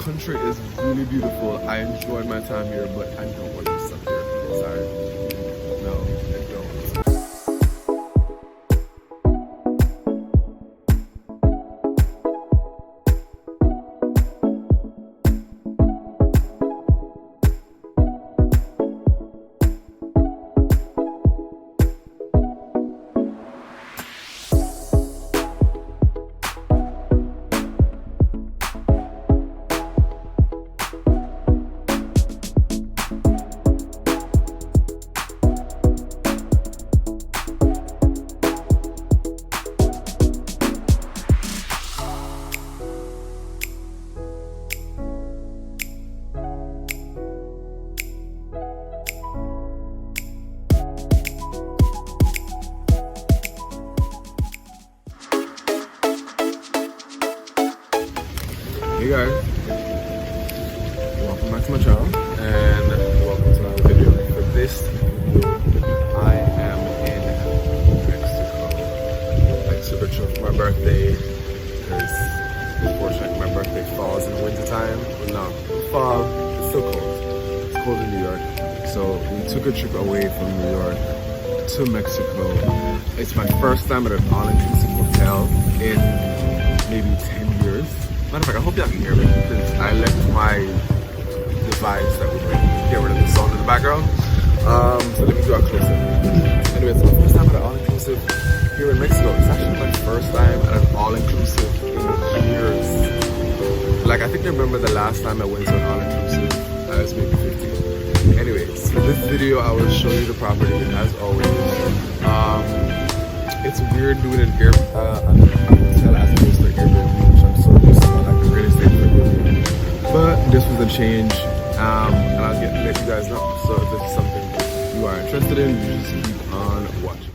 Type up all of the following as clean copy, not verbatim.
country is really beautiful. I enjoyed my time here, but I don't want to be stuck here. Sorry. No, I don't. Hey guys, welcome back to my channel and welcome to another video. For this video, I am in Mexico. Like super chill for my birthday because unfortunately my birthday falls in the winter time. No, fall, it's still cold. It's cold in New York. So we took a trip away from New York to Mexico. It's my first time at an all-inclusive hotel in maybe 10 years. Matter of fact, I hope y'all can hear me because I left my device that would get rid of the sound in the background. So let me do a closer. Anyway, it's my first time at an all-inclusive here in Mexico. It's actually my first time at an all-inclusive in years. Like, I think I remember the last time I went to an all-inclusive, I was maybe 15. Anyways, for this video, I will show you the property as always. It's weird doing an hotel as opposed to Airbnb, which I'm so used to. Like the real estate for Airbnb. But this was a change, and I'll let you guys know. So if this is something you are interested in, you just keep on watching.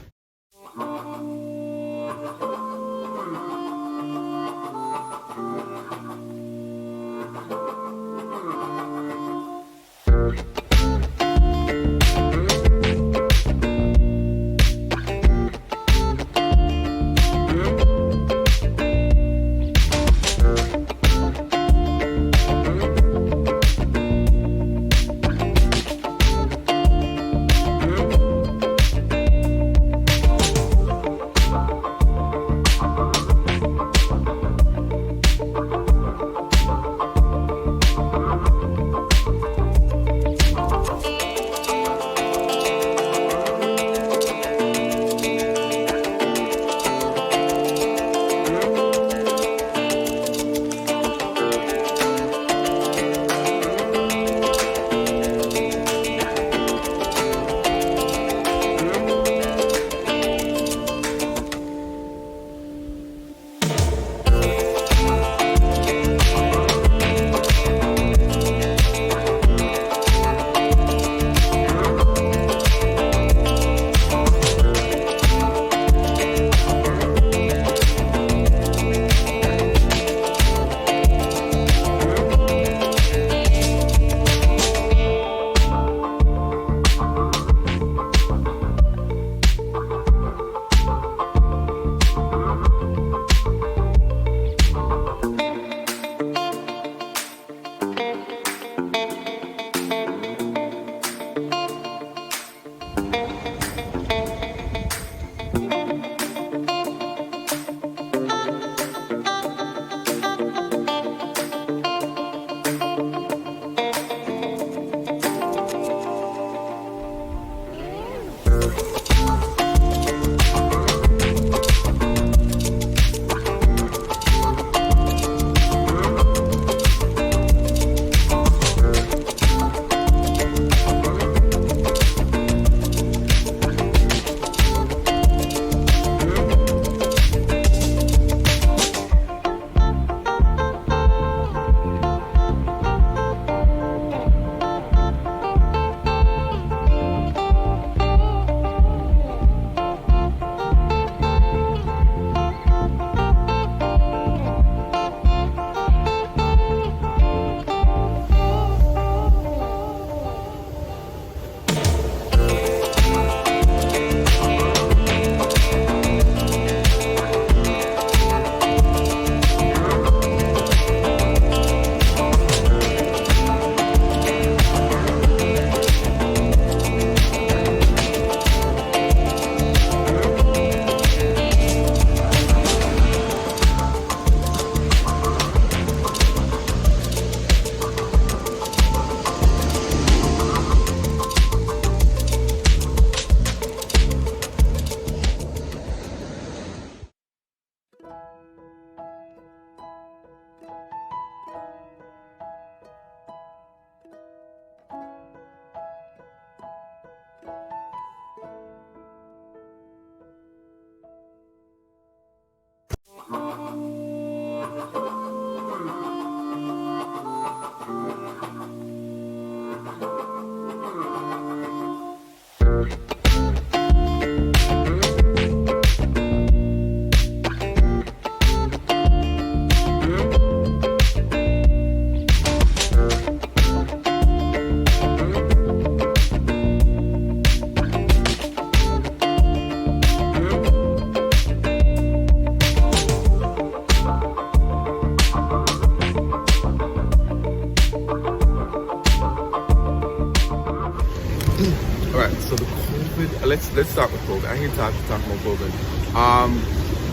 let's start with COVID. I hate talking about COVID.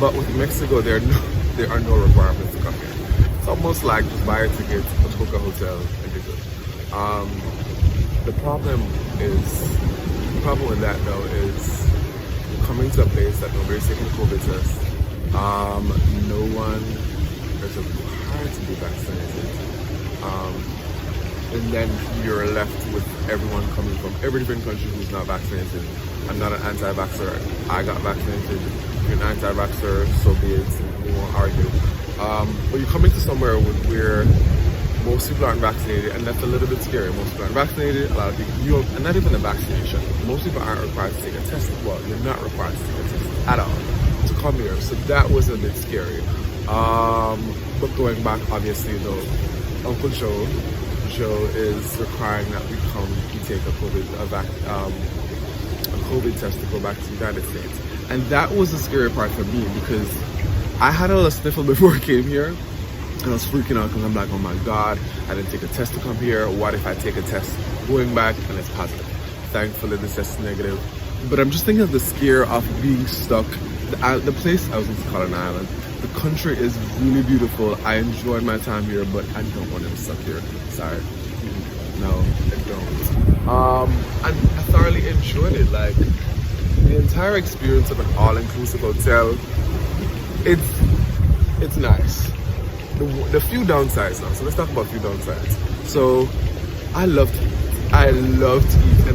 But with Mexico, there are no requirements to come here. It's almost like just buy a ticket, book a hotel, and you're good. The problem with that though is coming to a place that nobody's taking a COVID test. No one, it's hard to be vaccinated. And then you're left with everyone coming from every different country who's not vaccinated. I'm not an anti-vaxxer. I got vaccinated. If you're an anti-vaxxer, so be it. We won't argue. But you're coming to somewhere where most people aren't vaccinated, and that's a little bit scary. Most people aren't vaccinated. A lot of people, and not even a vaccination. Most people aren't required to take a test. Well, you're not required to take a test at all to come here. So that was a bit scary. But going back, obviously, though, Uncle Joe is requiring that we take a COVID test to go back to the United States. And that was the scary part for me because I had a little sniffle before I came here. And I was freaking out because I'm like, oh my God, I didn't take a test to come here. What if I take a test going back and it's positive? Thankfully, the test is negative. But I'm just thinking of the scare of being stuck. The place, I was in Cancun Island. The country is really beautiful. I enjoyed my time here, but I don't want to be stuck here. Sorry. No, I don't. And I thoroughly enjoyed it. Like, the entire experience of an all-inclusive hotel, it's nice. The few downsides now. So let's talk about a few downsides. So I love to eat. And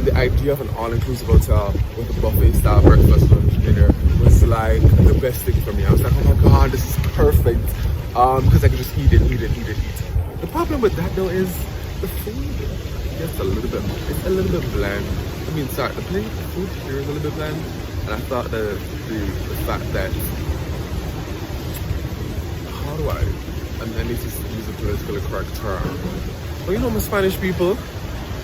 the idea of an all-inclusive hotel with a buffet style breakfast, lunch, dinner was like the best thing for me. I was like, oh my God, this is perfect. Because I could just eat. The problem with that though is the food. It's a little bit bland. I mean, sorry, the food here is a little bit bland. And I thought that the fact that, how do I need to use a politically correct term. Well, you know, my Spanish people,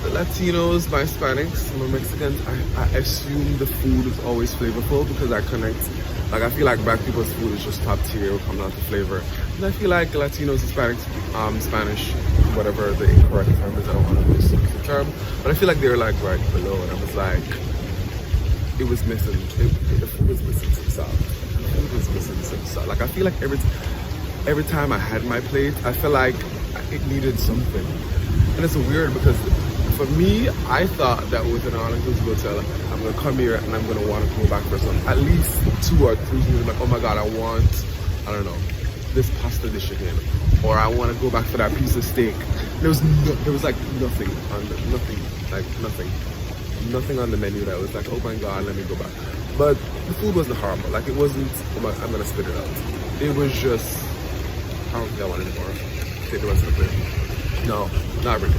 the Latinos, my Hispanics, my Mexicans, I assume the food is always flavorful because I connect. Like, I feel like black people's food is just top tier, come down to flavor. And I feel like Latinos, Hispanics, Spanish, whatever the incorrect term is, I don't want to use the term, but I feel like they're like right below, and I was like, it was missing, the food was missing some salt. Like, I feel like every time I had my plate, I felt like it needed something. And it's weird because for me, I thought that with an all-inclusive hotel, I'm gonna come here and I'm gonna want to go back for some, at least 2 or 3 things. Like, oh my God, I want, I don't know, this pasta dish again, or I want to go back for that piece of steak. There was like nothing on the menu that was like, oh my God, let me go back. But the food wasn't horrible. Like, it wasn't, I'm gonna spit it out. It was just, I don't think I want it anymore. Take the rest of the plate. No, not really.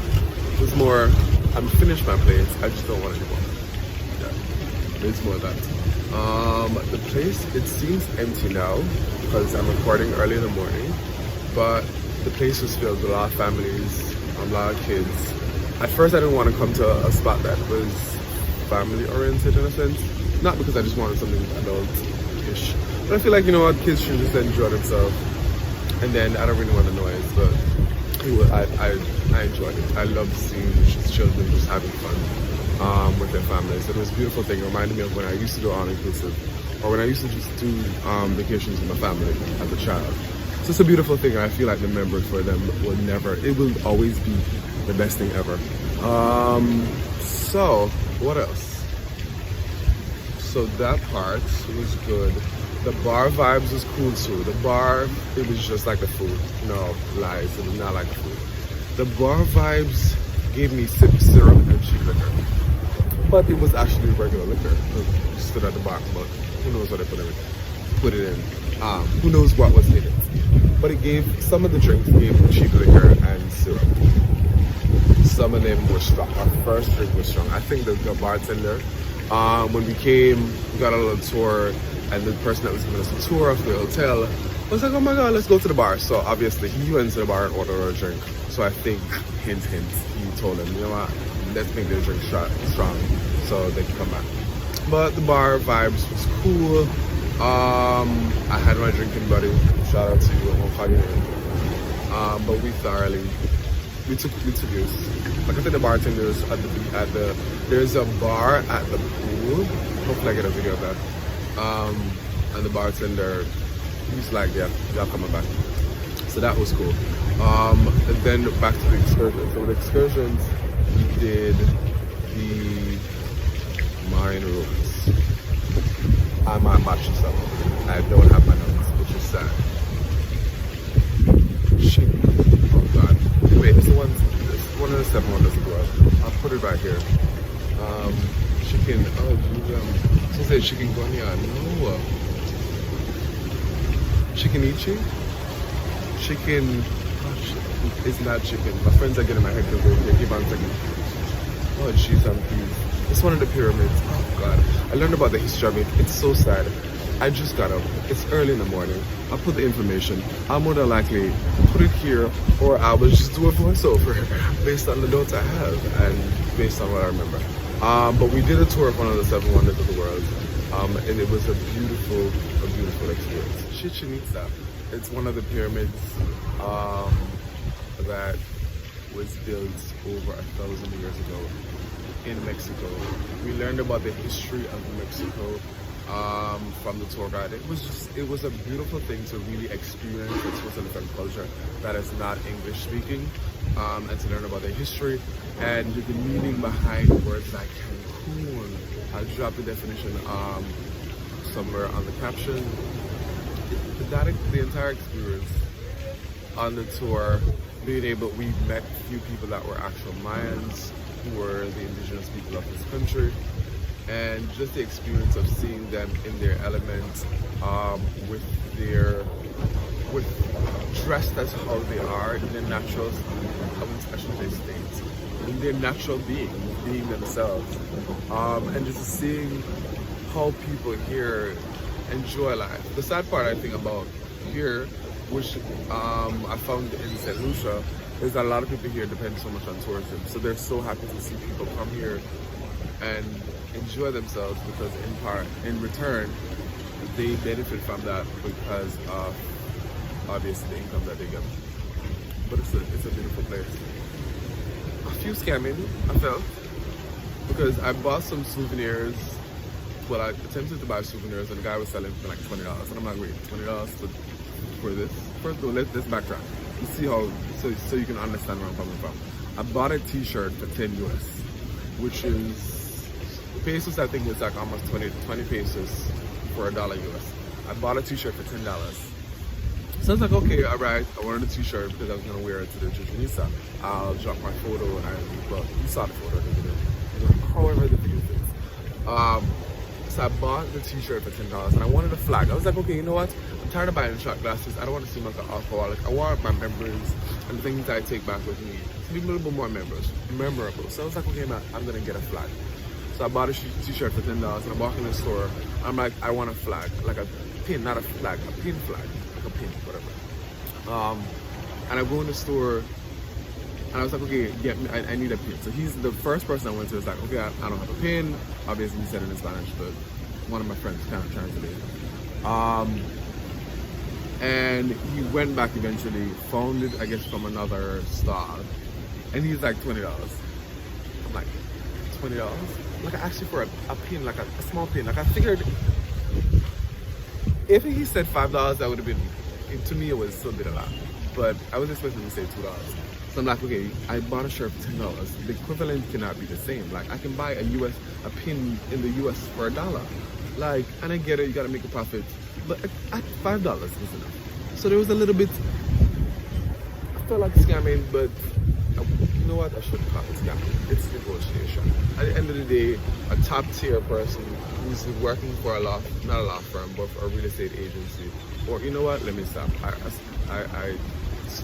It was more, I'm finished my plate, I just don't want it anymore. Yeah, it's more of that. The place, it seems empty now because I'm recording early in the morning, but the place was filled with a lot of families, a lot of kids. At first I didn't want to come to a spot that was family oriented in a sense, not because I just wanted something adult-ish, but I feel like, you know what, kids should just enjoy themselves. And then I don't really want the noise, but I enjoyed it. I loved seeing children just having fun with their families. It was a beautiful thing. It reminded me of when I used to do all-inclusive, or when I used to just do vacations with my family as a child. So it's a beautiful thing, and I feel like the memories for them it will always be the best thing ever. So what else? So that part was good. The bar vibes was cool too. The bar, it was just like the food. No lies, it was not like the food. The bar vibes gave me syrup and cheap liquor. But it was actually regular liquor. It stood at the bar, but who knows what they put it in. Who knows what was in it. But it gave, some of the drinks gave cheap liquor and syrup. Some of them were strong. Our first drink was strong. I think the bartender, when we came, we got a little tour, and the person that was giving us a tour of the hotel was like, oh my God, let's go to the bar. So obviously he went to the bar and ordered a drink. So I think, hint, he told him, you know what, let's make the drink strong so they can come back. But the bar vibes was cool. I had my drinking buddy. Shout out to you, I won't call your name. But we took yours. Like I said, the bartenders there's a bar at the pool Hopefully I get a video of that. And the bartender, he's like, yeah, y'all coming back. So that was cool. And then back to the excursion. So with excursions, we did the Mayan ruins. I might match this up. I don't have my notes, which is sad. Shit. Oh god. Wait, it's one of the 7 wonders of the world. I'll put it right here. Chicken. Oh, so say chicken guanya. No. Chicken ichi? Chicken. Oh, it's not chicken. My friends are getting my head because they keep on second. Oh, jeez, I'm pleased. It's one of the pyramids. Oh god. I learned about the history of it. It's so sad. I just got up. It's early in the morning. I'll put the information. I'll more than likely put it here, or I will just do a voiceover based on the notes I have and based on what I remember. But we did a tour of one of the 7 wonders of the world, and it was a beautiful experience. Chichen Itza. It's one of the pyramids that was built over 1,000 years ago in Mexico. We learned about the history of Mexico from the tour guide. It was a beautiful thing to really experience a different culture that is not English speaking, and to learn about their history and the meaning behind words like Cancun. I'll drop the definition somewhere on the caption. The entire experience on the tour, we met a few people that were actual Mayans, who were the indigenous people of this country, and just the experience of seeing them in their element, with dressed as how they are in their natural, I shouldn't say states, in their natural being themselves, and just seeing how people here enjoy life. The sad part I think about here, which I found in St. Lucia, is that a lot of people here depend so much on tourism. So they're so happy to see people come here and enjoy themselves, because in return, they benefit from that because of obviously the income that they get. But it's a beautiful place. A few scamming, I felt, because I bought some souvenirs. Well, I attempted to buy souvenirs and the guy was selling for like $20, and I'm like, wait, $20 for this? First of all, let's backtrack. You see how, so you can understand where I'm coming from. I bought a t-shirt for 10 US, which is, pesos I think it's like almost 20 pesos for $1 US. I bought a t-shirt for $10. So I was like, okay, all right, I wanted a t-shirt because I was gonna wear it to the Chichen Itza. I'll drop my photo and well, you saw the photo, however the video is. So I bought the t-shirt for $10 and I wanted a flag. I was like, okay, you know what? I'm tired of buying shot glasses. I don't want to seem like an alcoholic. I want my memories and the things that I take back with me to be a little bit more memorable. So I was like, okay, man, I'm gonna get a flag. So I bought a t-shirt for $10 and I walk in the store. I'm like, I want a flag, like a pin, not a flag, a pin flag, like a pin, whatever. And I go in the store and I was like, okay, get me, I need a pin. So he's the first person I went to. Was like, okay, I don't have a pin. Obviously, he said it in Spanish, but one of my friends kind of translated. And he went back eventually, found it, I guess, from another stall, and he's like $20. I'm like, $20? Like I asked you for a pin, like a small pin. Like I figured, if he said $5, that would have been, to me, it was still a bit a lot. But I was expecting him to say $2. So I'm like, okay, I bought a shirt for $10. The equivalent cannot be the same. Like I can buy a pin in the US for $1. Like, and I get it, you gotta make a profit. But at $5 was enough. So there was a little bit, I felt like scamming, but you know what? I shouldn't call it scamming. It's negotiation. At the end of the day, a top tier person who's working for not a law firm, but for a real estate agency. Or you know what? Let me stop.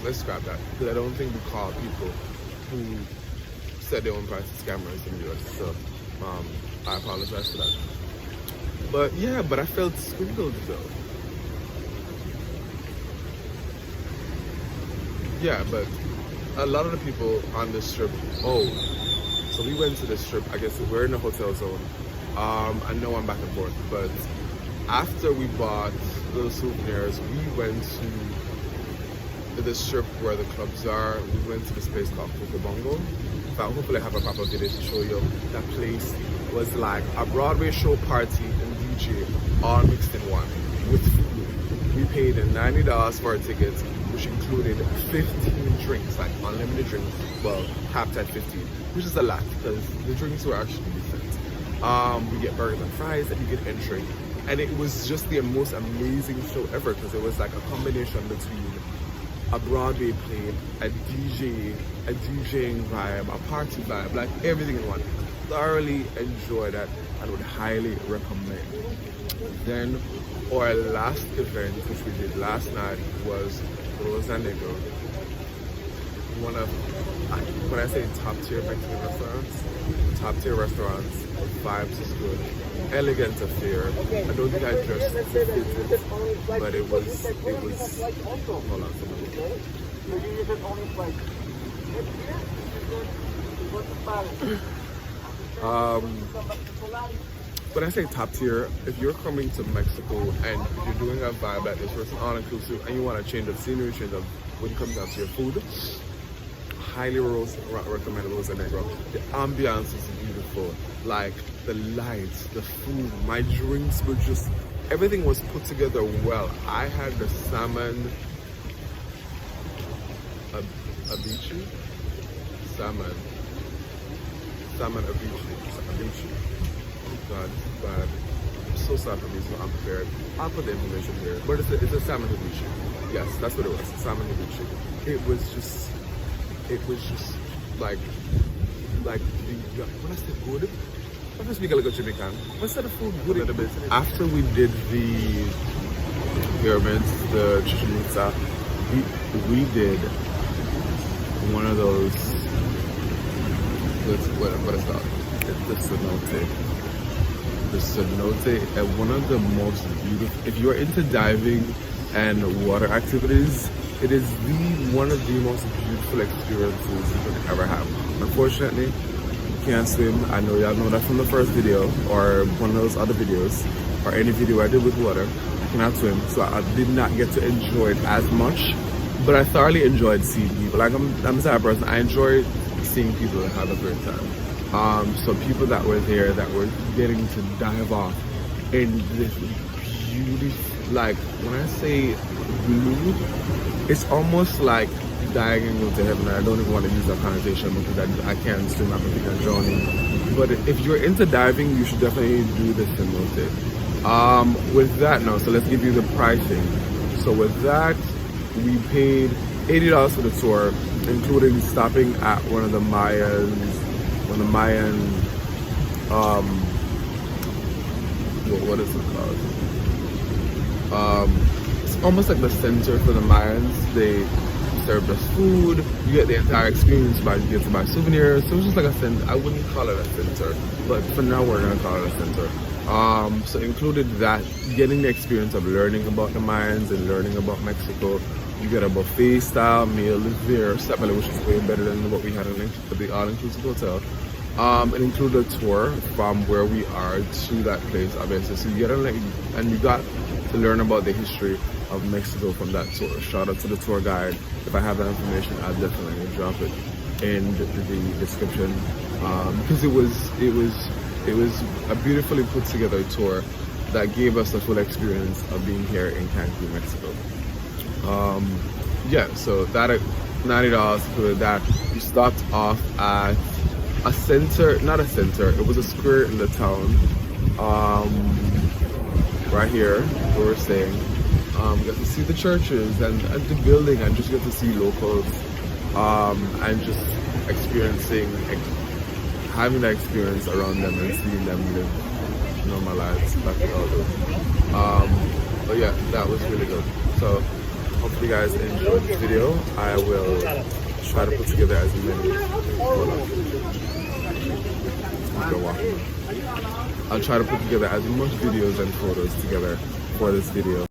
Let's scrap that, because I don't think we call people who set their own price as scammers in the US. So I apologize for that. But yeah, I felt swindled though. Yeah, but a lot of the people on this trip, so we went to this trip, I guess we're in a hotel zone. I know I'm back and forth, but after we bought little souvenirs, we went to the strip where the clubs are. We went to this place called Bongo, In fact, hopefully I have a proper video to show you. That place was like a Broadway show party and DJ all mixed in one with food. We paid $90 for a ticket, which included 15 drinks, like unlimited drinks, well, capped at 15, which is a lot because the drinks were actually decent. We get burgers and fries and you get entry. And it was just the most amazing show ever because it was like a combination between a Broadway play, a DJing vibe, a party vibe, like everything in one. Thoroughly enjoyed that and would highly recommend. Then our last event, which we did last night, was Rosa Negro. One of, when I say top tier Mexican restaurants, top tier restaurants, vibes is good, elegant affair. I don't think I dressed it, but it was, hold on, when I say top tier, if you're coming to Mexico and you're doing a vibe like this, where it's all inclusive, and you want a change of scenery, change of when it comes down to your food, highly recommend Rosa Negra. The ambiance is beautiful, like the lights, the food, my drinks were just, everything was put together well. I had the salmon, abichi, salmon abichi. Oh God, this is bad. I'm so sorry for being so unprepared. I'll put the information here, but it's a salmon abichi. Yes, that's what it was, salmon abichi. It was just like the, when I say good, I'm just speaking like a Jamaican. What's that food good a little bit? After we did the pyramids, the Chichen Itza, we did one of those, what is that? It's the cenote. The cenote, and one of the most beautiful, if you're into diving and water activities, it is one of the most beautiful experiences you can ever have. Unfortunately, you can't swim. I know y'all know that from the first video or one of those other videos or any video I did with water. I cannot swim, so I did not get to enjoy it as much, but I thoroughly enjoyed seeing people. Like I'm a type of person, I enjoy seeing people have a great time. So people that were there that were getting to dive off in this beautiful, like when I say blue, it's almost like diving into heaven. I don't even want to use that connotation because I can't swim, I think I'm drowning. But if you're into diving, you should definitely do this cenote. With that now, so let's give you the pricing. So with that, we paid $80 for the tour, including stopping at one of the Mayan, what is it called? It's almost like the center for the Mayans. They served us food. You get the entire experience, but you get to buy souvenirs. So it's just like a center. I wouldn't call it a center, but for now we're gonna call it a center. So included that, getting the experience of learning about the Mayans and learning about Mexico. You get a buffet style meal there, which is way better than what we had in the all-inclusive hotel. It included a tour from where we are to that place, obviously. So you got to learn about the history of Mexico from that tour. Shout out to the tour guide. If I have that information, I'll definitely drop it in the description, because it was a beautifully put together tour that gave us the full experience of being here in Cancun, Mexico. Yeah, so that at $90 for that. We stopped off at a center, not a center, it was a square in the town, right here where we're staying. Got to see the churches and the building, and just get to see locals, and just having that experience around them and seeing them live normal lives like we all do. But yeah, that was really good. So hopefully you guys enjoyed this video. I will try to put together as many, I'll try to put together as much videos and photos together for this video.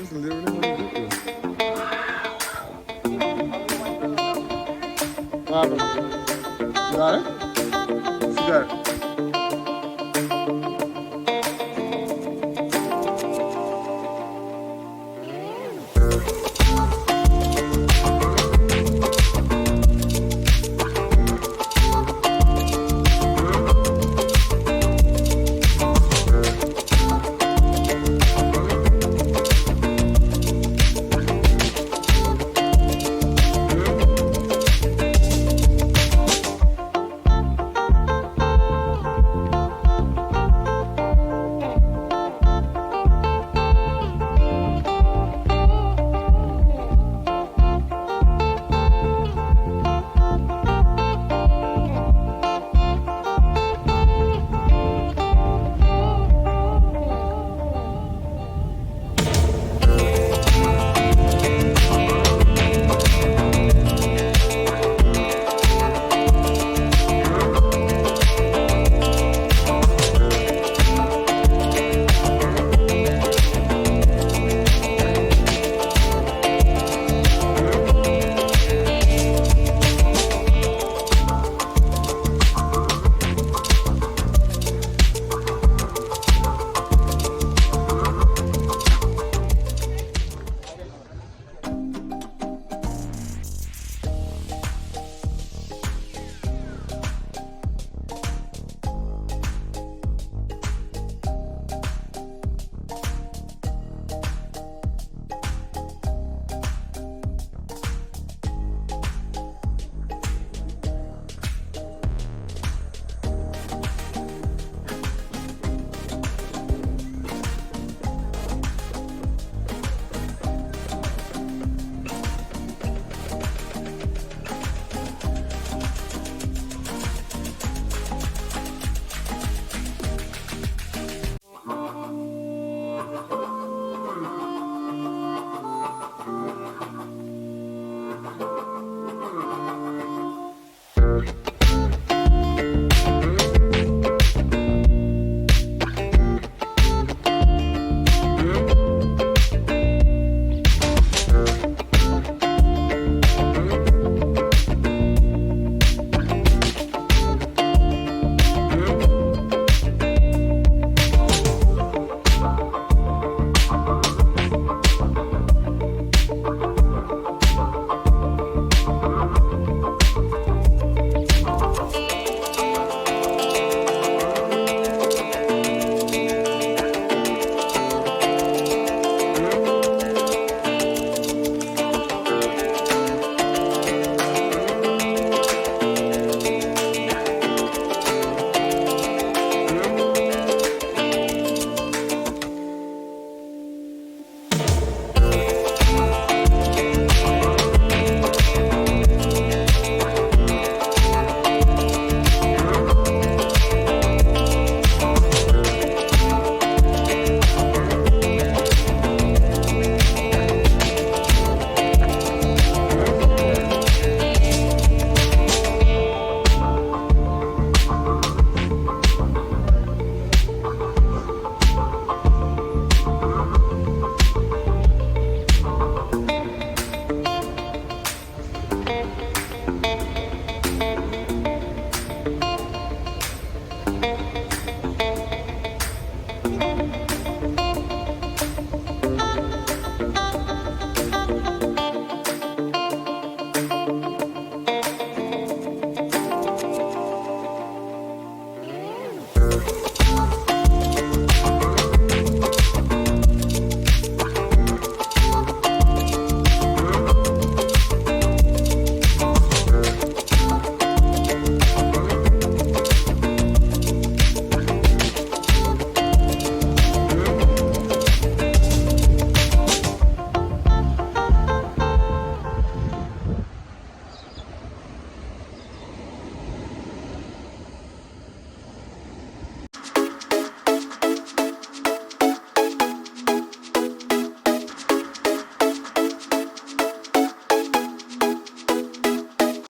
just literally what it is. What happened? You got it? See that?